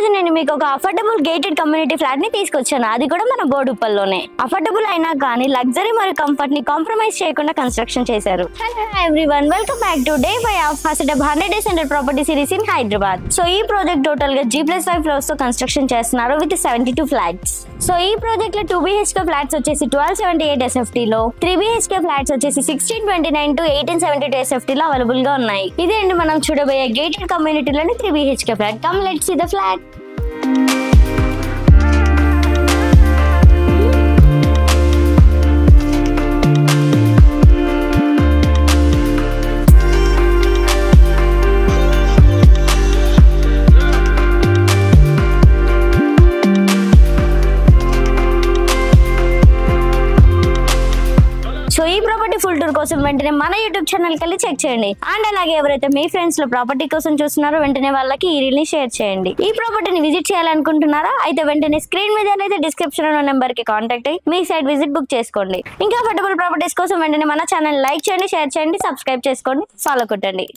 రోజు నేను మీకు ఒక అఫోర్డబుల్ గేటెడ్ కమ్యూనిటీ ఫ్లాట్ ని తీసుకొచ్చాను. అది కూడా మన బోడుప్పల్లోనే. అఫోర్డబుల్ అయినా కానీ లగ్జరీ మరియు కంఫర్ట్ ని కాంప్రమైజ్ చేయకుండా కన్స్ట్రక్షన్ చేశారు. Hello everyone, welcome back to day 5 of హసెటబ్ 100 days under property series in Hyderabad. So ఈ ప్రాజెక్ట్ టోటల్ గా G+5 ఫ్లోర్స్ తో కన్స్ట్రక్షన్ చేస్తున్నారు విత్ 72 ఫ్లాట్స్. సో ఈ ప్రాజెక్ట్ లో 2 BHK ఫ్లాట్స్ వచ్చేసి 1278 SFT లో, 3 BHK ఫ్లాట్స్ వచ్చేసి 1629 to 1872 SFT లో అవైలబుల్ గా ఉన్నాయి. ఇదే అండి మనం చూడబోయే గేటెడ్ కమ్యూనిటీలోని 3 BHK flat. Come let's see the flat. So ఈ ప్రాపర్టీ ఫుల్ టూర్ కోసం వెంటనే మన యూట్యూబ్ ఛానల్ కి చెక్ చేయండి. అండ్ అలాగే ఎవరైతే మీ ఫ్రెండ్స్ లో ప్రాపర్టీ కోసం చూస్తున్నారో వెంటనే వాళ్ళకి ఈ రీల్ ని షేర్ చేయండి. ఈ ప్రాపర్టీని విజిట్ చేయాలనుకుంటున్నారా? అయితే వెంటనే స్క్రీన్ మీద అయితే డిస్క్రిప్షన్ లో నెంబర్ కి కాంటాక్ట్ అయ్యి మీ సైట్ విజిట్ బుక్ చేసుకోండి. ఇంకా అఫోర్డబుల్ ప్రాపర్టీస్ కోసం వెంటనే మన ఛానల్ లైక్ చేయండి, షేర్ చేయండి, సబ్స్క్రైబ్ చేసుకోండి, ఫాలో కొట్టండి.